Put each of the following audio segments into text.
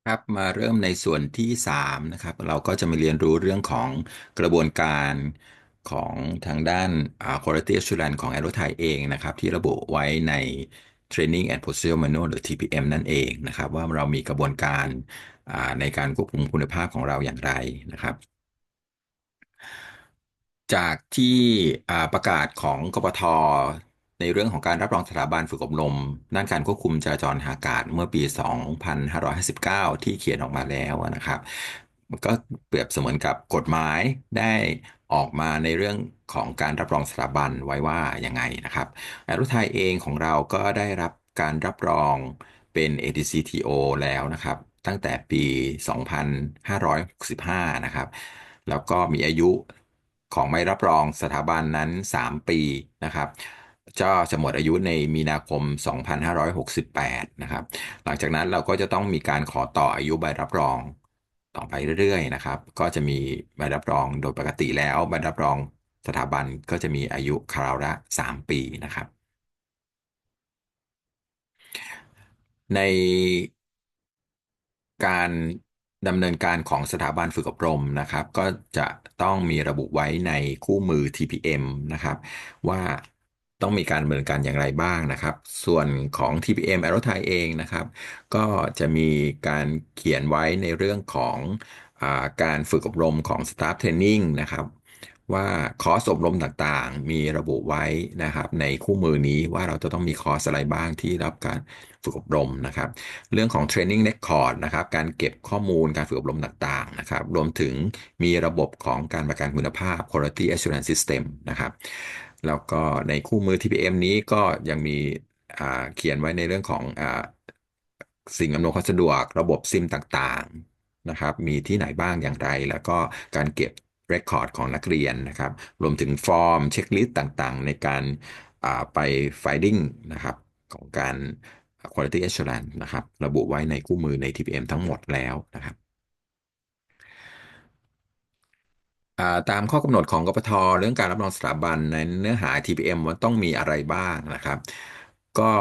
ครับมาเริ่มในส่วนที่3นะครับเราก็จะมาเรียนรู้เรื่องของกระบวนการของทางด้านQuality Assurance ของ Aerotype เองนะครับที่ระบุไว้ใน Training and Procedure Manual หรือ TPM นั่นเองนะครับว่าเรามีกระบวนการในการควบคุมคุณภาพของเราอย่างไรนะครับ จากที่ประกาศของกปทในเรื่องของการรับรองสถาบันฝึกอบรมด้านการควบคุมจราจรทางอากาศเมื่อปี 2559ที่เขียนออกมาแล้วนะครับมันก็เปรียบเสมือนกับกฎหมายได้ออกมาในเรื่องของการรับรองสถาบันไว้ว่ายังไงนะครับแอรุไทยเองของเราก็ได้รับการรับรองเป็น ADCTO แล้วนะครับตั้งแต่ปี 2565นะครับ แล้วก็มีอายุของใบรับรองสถาบันนั้น3ปีนะครับจะหมดอายุในมีนาคม2568นะครับหลังจากนั้นเราก็จะต้องมีการขอต่ออายุใบรับรองต่อไปเรื่อยๆนะครับก็จะมีใบรับรองโดยปกติแล้วใบรับรองสถาบันก็จะมีอายุคราวละ3ปีนะครับ ในการดำเนินการของสถาบันฝึกอบรมนะครับก็จะต้องมีระบุไว้ในคู่มือ TPM นะครับว่าต้องมีการดำเนินการอย่างไรบ้างนะครับส่วนของ TPM a e r o t h a i เองนะครับก็จะมีการเขียนไว้ในเรื่องของการฝึกอบรมของ Staff Training นะครับว่าคอร์สอบรมต่างๆมีระบุไว้นะครับในคู่มือนี้ว่าเราจะต้องมีคอร์สอะไรบ้างที่รับการฝึกอบรมนะครับ เรื่องของ Training Record นะครับการเก็บข้อมูลการฝึกอบรมต่างๆนะครับรวมถึงมีระบบของการประกันคุณภาพ Quality Assurance System นะครับแล้วก็ในคู่มือ TPM นี้ก็ยังมีเขียนไว้ในเรื่องของสิ่งอำนวยความสะดวกระบบซิมต่างๆนะครับมีที่ไหนบ้างอย่างไรแล้วก็การเก็บ Record ของนักเรียนนะครับรวมถึงฟอร์มเช็คลิสต์ต่างๆในการไป Finding นะครับของการ Quality Assurance นะครับระบุไว้ในคู่มือใน TPM ทั้งหมดแล้วนะครับ ตามข้อกำหนดของกปทเรื่องการรับรองสถาบันในเนื้อหา TPM ว่าต้องมีอะไรบ้างนะครับก็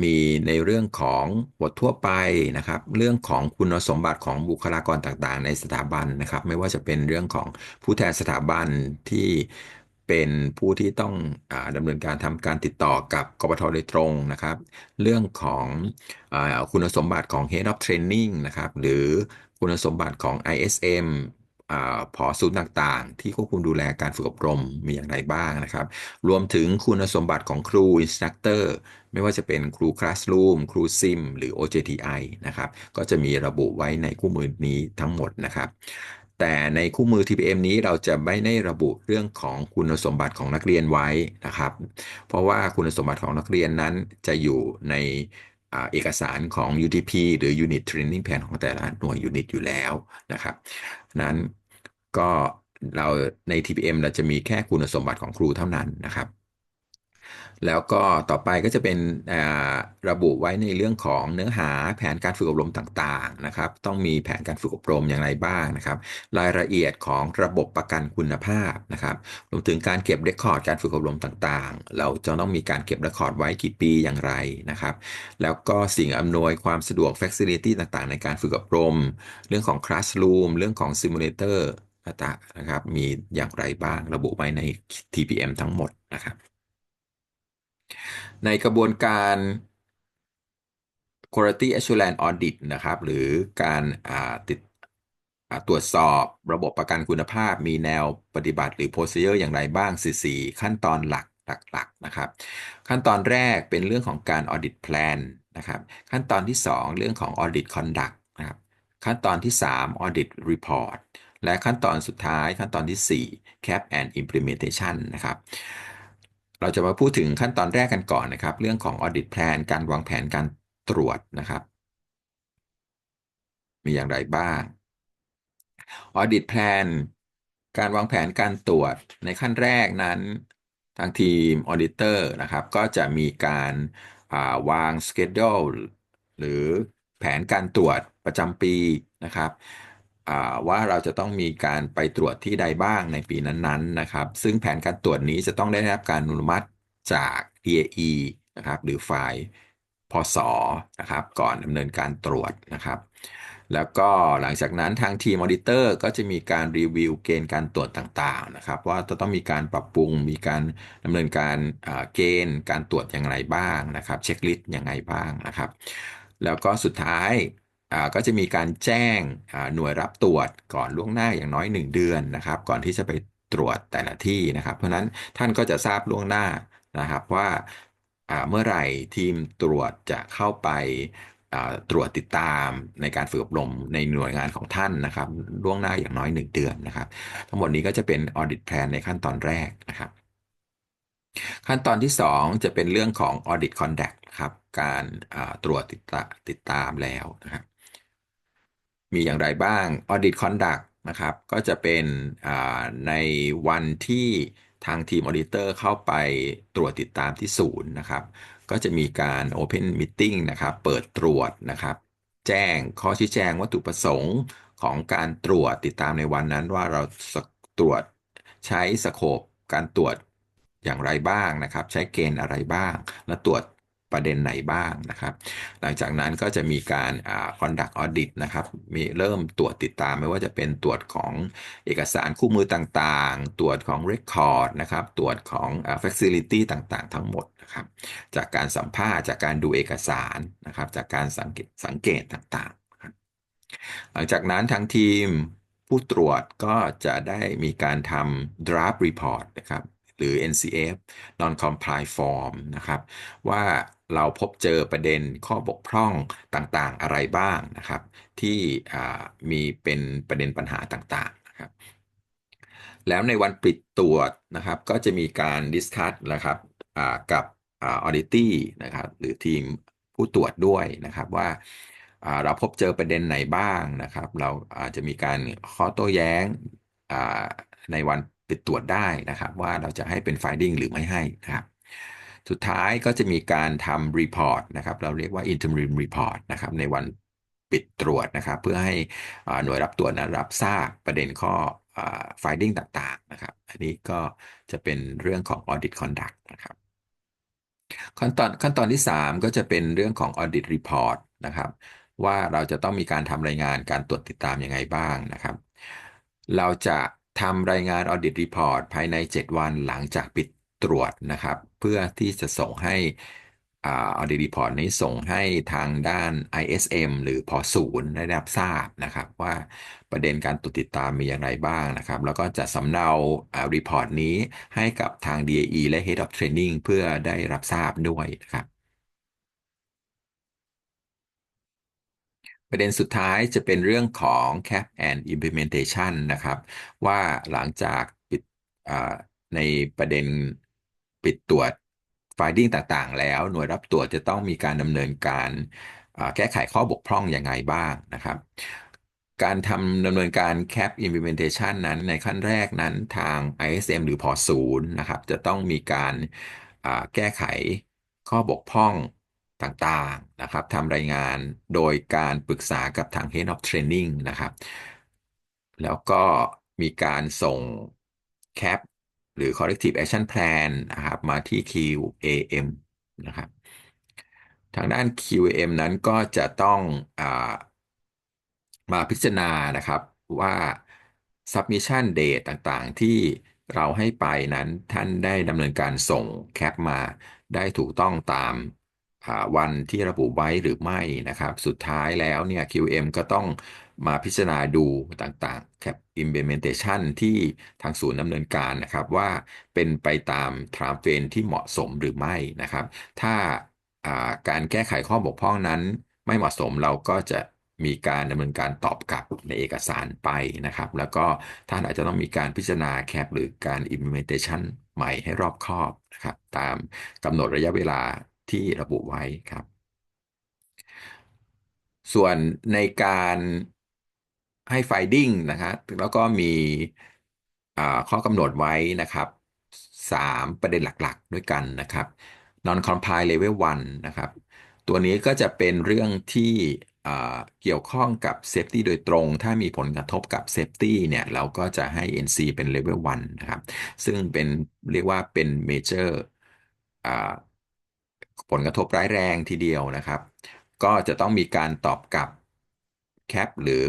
มีในเรื่องของบททั่วไปนะครับเรื่องของคุณสมบัติของบุคลากรต่างๆในสถาบันนะครับไม่ว่าจะเป็นเรื่องของผู้แทนสถาบันที่เป็นผู้ที่ต้องดำเนินการทำการติดต่อกับกปทโดยตรงนะครับเรื่องของอ่าคุณสมบัติของ Head of Training นะครับหรือคุณสมบัติของ ISM ผอศูนย์ต่างๆที่ควบคุมดูแลการฝึกอบรมมีอย่างไรบ้างนะครับรวมถึงคุณสมบัติของครูอินสตรัคเตอร์ไม่ว่าจะเป็นครูคลาสรูมครูซิมหรือ OJTI นะครับก็จะมีระบุไว้ในคู่มือนี้ทั้งหมดนะครับแต่ในคู่มือ TPM นี้เราจะไม่ได้ระบุเรื่องของคุณสมบัติของนักเรียนไว้นะครับเพราะว่าคุณสมบัติของนักเรียนนั้นจะอยู่ในเอกสารของ UTP หรือ Unit Training Plan ของแต่ละหน่วยยูนิตอยู่แล้วนะครับ นั้นก็เราใน TPM เราจะมีแค่คุณสมบัติของครูเท่านั้นนะครับแล้วก็ต่อไปก็จะเป็นอ่าระบุไว้ในเรื่องของเนื้อหาแผนการฝึกอบรมต่างๆนะครับต้องมีแผนการฝึกอบรมอย่างไรบ้างนะครับรายละเอียดของระบบประกันคุณภาพนะครับรวมถึงการเก็บเรคคอร์ดการฝึกอบรมต่างๆเราจะต้องมีการเก็บเรคคอร์ดไว้กี่ปีอย่างไรนะครับแล้วก็สิ่งอำนวยความสะดวก Facility ต่างๆในการฝึกอบรม เรื่องของ Classroom เรื่องของ Simulator ต่างๆนะครับมีอย่างไรบ้างระบุไว้ใน TPM ทั้งหมดนะครับในกระบวนการ Quality Assurance Audit นะครับหรือการตรวจสอบระบบประกันคุณภาพมีแนวปฏิบัติหรือ procedure อย่างไรบ้าง4ขั้นตอนหลักนะครับขั้นตอนแรกเป็นเรื่องของการ Audit Plan นะครับขั้นตอนที่2เรื่องของ Audit Conduct นะครับขั้นตอนที่3 Audit Report และขั้นตอนสุดท้ายขั้นตอนที่4 Cap and Implementation นะครับเราจะมาพูดถึงขั้นตอนแรกกันก่อนนะครับเรื่องของ Audit Plan การวางแผนการตรวจนะครับมีอย่างไรบ้าง Audit Plan การวางแผนการตรวจในขั้นแรกนั้นทางทีม Auditor นะครับก็จะมีการวาง Schedule หรือแผนการตรวจประจำปีนะครับว่าเราจะต้องมีการไปตรวจที่ใดบ้างในปีนั้นๆนะครับซึ่งแผนการตรวจนี้จะต้องได้รับการอนุมัติจาก EAE นะครับหรือฝ่าย พศนะครับก่อนดำเนินการตรวจนะครับแล้วก็หลังจากนั้นทางทีมออดิเตอร์ก็จะมีการรีวิวเกณฑ์การตรวจต่างๆนะครับว่าจะต้องมีการปรับปรุงมีการดำเนินการเกณฑ์การตรวจอย่างไรบ้างนะครับเช็คลิสต์ยังไงบ้างนะครับแล้วก็สุดท้ายก็จะมีการแจ้งหน่วยรับตรวจก่อนล่วงหน้าอย่างน้อย1 เดือนนะครับก่อนที่จะไปตรวจแต่ละที่นะครับเพราะฉะนั้นท่านก็จะทราบล่วงหน้านะครับว่าเมื่อไหร่ทีมตรวจจะเข้าไปตรวจติดตามในการฝึกอบรมในหน่วยงานของท่านนะครับล่วงหน้าอย่างน้อย1 เดือนนะครับทั้งหมดนี้ก็จะเป็น Audit Plan ในขั้นตอนแรกนะครับขั้นตอนที่2จะเป็นเรื่องของ Audit Conduct ครับการตรวจติดตามแล้วนะครับ มีอย่างไรบ้าง Audit Conduct นะครับก็จะเป็นในวันที่ทางทีมออดิเตอร์เข้าไปตรวจติดตามที่ศูนย์นะครับก็จะมีการ Open Meeting นะครับเปิดตรวจนะครับแจ้งข้อชี้แจงวัตถุประสงค์ของการตรวจติดตามในวันนั้นว่าเราตรวจใช้สโคปการตรวจอย่างไรบ้างนะครับใช้เกณฑ์อะไรบ้างและตรวจประเด็นไหนบ้างนะครับ หลังจากนั้นก็จะมีการconduct audit นะครับมีเริ่มตรวจติดตามไม่ว่าจะเป็นตรวจของเอกสารคู่มือต่างๆตรวจของ record นะครับตรวจของfacility ต่างๆทั้งหมดนะครับจากการสัมภาษณ์จากการดูเอกสารนะครับจากการสังเกตต่างๆนะครับหลังจากนั้นทางทีมผู้ตรวจก็จะได้มีการทำ draft report นะครับหรือ NCF Non-Comply Form นะครับว่าเราพบเจอประเด็นข้อบกพร่องต่างๆอะไรบ้างนะครับที่มีเป็นประเด็นปัญหาต่างๆนะครับแล้วในวันปิดตรวจนะครับก็จะมีการดิสคัสนะครับกับออดิตี้นะครับหรือทีมผู้ตรวจด้วยนะครับว่าเราพบเจอประเด็นไหนบ้างนะครับเราอาจจะมีการข้อโต้แย้งอ่าในวันปิดตรวจได้นะครับว่าเราจะให้เป็น finding หรือไม่ให้นะครับสุดท้ายก็จะมีการทำ report นะครับเราเรียกว่า interim report นะครับในวันปิดตรวจนะครับเพื่อให้หน่วยรับตรวจนะรับทราบประเด็นข้อfinding ต่างๆนะครับอันนี้ก็จะเป็นเรื่องของ audit conduct นะครับ ขั้นตอนที่3ก็จะเป็นเรื่องของ Audit Report นะครับว่าเราจะต้องมีการทำรายงานการตรวจติดตามยังไงบ้างนะครับเราจะทำรายงาน Audit Report ภายใน7วันหลังจากปิดตรวจนะครับเพื่อที่จะส่งให้Audit Report นี้ส่งให้ทางด้าน ISM หรือพอศูนย์ได้รับทราบนะครับว่าประเด็นการตรวจติดตามมีอย่างไรบ้างนะครับแล้วก็จะสำเนาreport นี้ให้กับทาง DAE และ Head of Training เพื่อได้รับทราบด้วยนะครับ ประเด็นสุดท้ายจะเป็นเรื่องของ Cap and Implementation นะครับว่าหลังจากปิดอ่าในประเด็นปิดตรวจ finding ต่างๆแล้วหน่วยรับตรวจจะต้องมีการดำเนินการแก้ไขข้อบกพร่องยังไงบ้างนะครับการดำเนินการ Cap Implementation นั้นในขั้นแรกนั้นทาง ISM หรือพอศูนย์นะครับจะต้องมีการแก้ไขข้อบกพร่องต่างๆนะครับทำรายงานโดยการปรึกษากับทาง Head of Training นะครับแล้วก็มีการส่ง CAP หรือ Corrective Action Plan นะครับมาที่ QAM นะครับทางด้าน QAM นั้นก็จะต้องอ่า มาพิจารณานะครับว่า submission date ต่างๆที่เราให้ไปนั้นท่านได้ดำเนินการส่งแคปมาได้ถูกต้องตามวันที่ระบุไว้หรือไม่นะครับสุดท้ายแล้วเนี่ย QM ก็ต้องมาพิจารณาดูต่างๆ Cap Implementation ที่ทางศูนย์ดำเนินการนะครับว่าเป็นไปตาม time frame ที่เหมาะสมหรือไม่นะครับถ้าการแก้ไขข้อบกพร่องนั้นไม่เหมาะสมเราก็จะมีการดำเนินการตอบกลับในเอกสารไปนะครับแล้วก็ท่านอาจจะต้องมีการพิจารณาแคปหรือการ implementation ใหม่ให้รอบคอบนะครับตามกำหนดระยะเวลาที่ระบุไว้ครับ ส่วนในการให้ finding นะครับแล้วก็มีข้อกำหนดไว้นะครับ3 ประเด็นหลักๆด้วยกันนะครับ non-comply level 1นะครับตัวนี้ก็จะเป็นเรื่องที่เกี่ยวข้องกับ safety โดยตรง ถ้ามีผลกระทบกับ safety เนี่ยเราก็จะให้ NC เป็น level 1นะครับซึ่งเป็นเรียกว่าเป็น major อ่า ผลกระทบร้ายแรงทีเดียวนะครับก็จะต้องมีการตอบกลับ CAP หรือ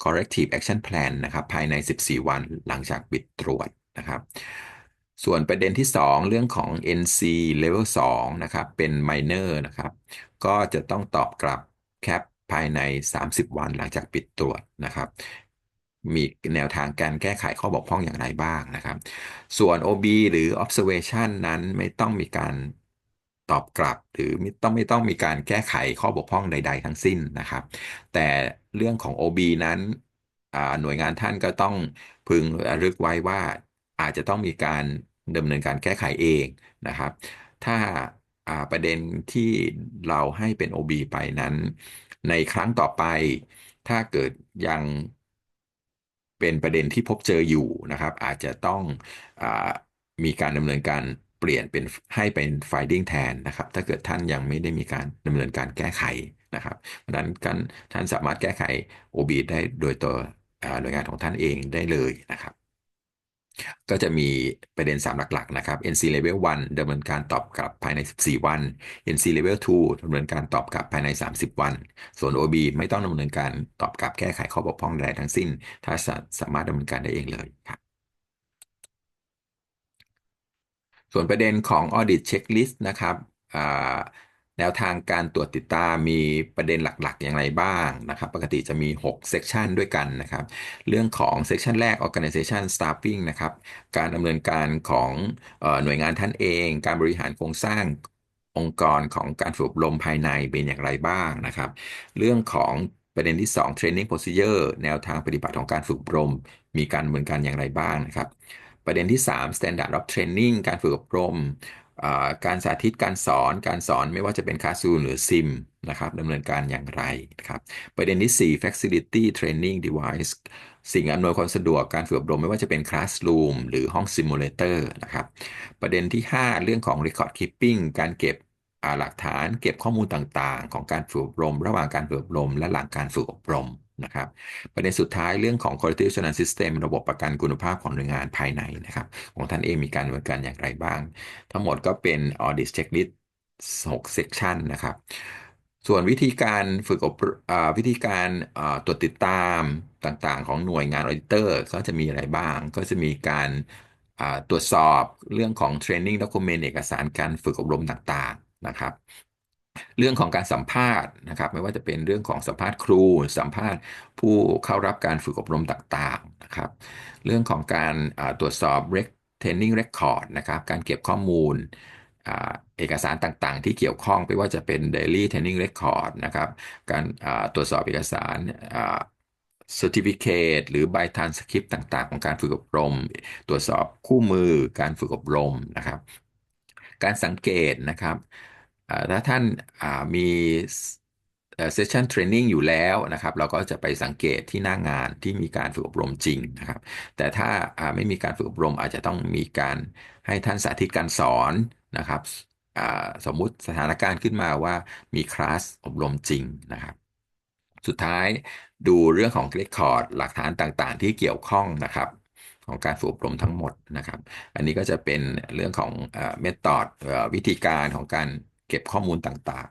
Corrective Action Plan นะครับภายใน14วันหลังจากปิดตรวจนะครับส่วนประเด็นที่2เรื่องของ NC Level 2นะครับเป็น minor นะครับก็จะต้องตอบกลับ CAP ภายใน30วันหลังจากปิดตรวจนะครับมีแนวทางการแก้ไขข้อบกพร่องอย่างไรบ้างนะครับ ส่วน OB หรือ observation นั้นไม่ต้องมีการตอบกลับหรือไม่ต้องมีการแก้ไขข้อบกพร่องใดๆทั้งสิ้นนะครับแต่เรื่องของ OB นั้นหน่วยงานท่านก็ต้องพึงระลึกไว้ว่าอาจจะต้องมีการดำเนินการแก้ไขเองนะครับถ้าประเด็นที่เราให้เป็น OB ไปนั้นในครั้งต่อไปถ้าเกิดยังเป็นประเด็นที่พบเจออยู่นะครับอาจจะต้องอามีการดำเนินการเปลี่ยนเป็นให้เป็น finding แทนนะครับถ้าเกิดท่านยังไม่ได้มีการดำเนินการแก้ไขนะครับเพราะฉะนั้นการท่านสามารถแก้ไข OB ได้โดยตัวหน่วยงานของท่านเองได้เลยนะครับ ก็จะมีประเด็น3หลักๆนะครับ NC Level 1ดำเนินการตอบกลับภายใน14วัน NC Level 2ดำเนินการตอบกลับภายใน30วันส่วน OB ไม่ต้องดำเนินการตอบกลับแก้ไขข้อบกพร่องใดทั้งสิ้นถ้าสามารถดำเนินการได้เองเลยครับ ส่วนประเด็นของ Audit Checklist นะครับอ่าแนวทางการตรวจติดตามมีประเด็นหลักๆอย่างไรบ้างนะครับปกติจะมี6 section ด้วยกันนะครับเรื่องของ section แรก organization staffing นะครับการดำเนินการของหน่วยงานท่านเองการบริหารโครงสร้างองค์กรของการฝึกอบรมภายในเป็นอย่างไรบ้างนะครับเรื่องของประเด็นที่2 training procedure แนวทางปฏิบัติของการฝึกอบรมมีการดำเนินการอย่างไรบ้างนะครับ ประเด็นที่3 Standard of Training การฝึกอบรมการสาธิตการสอนไม่ว่าจะเป็นคลาสรูมหรือซิมนะครับดำเนินการอย่างไรนะครับประเด็นที่4 Facility Training Device สิ่งอำนวยความสะดวกการฝึกอบรมไม่ว่าจะเป็นคลาสรูมหรือห้องซิมูเลเตอร์นะครับประเด็นที่5เรื่องของ Record Keeping การเก็บหลักฐานเก็บข้อมูลต่างๆของการฝึกอบรมระหว่างการฝึกอบรมและหลังการฝึกอบรมนะครับ ประเด็นสุดท้ายเรื่องของ Quality Assurance System ระบบประกันคุณภาพของหน่วยงานภายในนะครับของท่านเองมีการดำเนินการอย่างไรบ้างทั้งหมดก็เป็น Audit Checklist 6 Section นะครับส่วนวิธีการฝึกอบวิธีการตรวจติดตามต่างๆของหน่วยงาน Auditor ก็จะมีอะไรบ้างก็จะมีการตรวจสอบเรื่องของ Training Document เอกสารการฝึกอบรมต่างๆนะครับ เรื่องของการสัมภาษณ์นะครับไม่ว่าจะเป็นเรื่องของสัมภาษณ์ครูสัมภาษณ์ผู้เข้ารับการฝึกอบรมต่างๆนะครับเรื่องของการตรวจสอบ Training Record นะครับการเก็บข้อมูลเอกสารต่างๆที่เกี่ยวข้องไม่ว่าจะเป็น Daily Training Record นะครับการตรวจสอบเอกสารCertificate หรือใบ Transcript ต่างๆของการฝึกอบรมตรวจสอบคู่มือการฝึกอบรมนะครับการสังเกตนะครับถ้าท่านมีเซสชันเทรนนิ่งอยู่แล้วนะครับเราก็จะไปสังเกตที่หน้างานที่มีการฝึกอบรมจริงนะครับแต่ถ้าไม่มีการฝึกอบรมอาจจะต้องมีการให้ท่านสาธิตการสอนนะครับสมมุติสถานการณ์ขึ้นมาว่ามีคลาสอบรมจริงนะครับสุดท้ายดูเรื่องของเรคคอร์ดหลักฐานต่างๆที่เกี่ยวข้องนะครับของการฝึกอบรมทั้งหมดนะครับ อันนี้ก็จะเป็นเรื่องของเมธอดวิธีการของการเก็บข้อมูลต่าง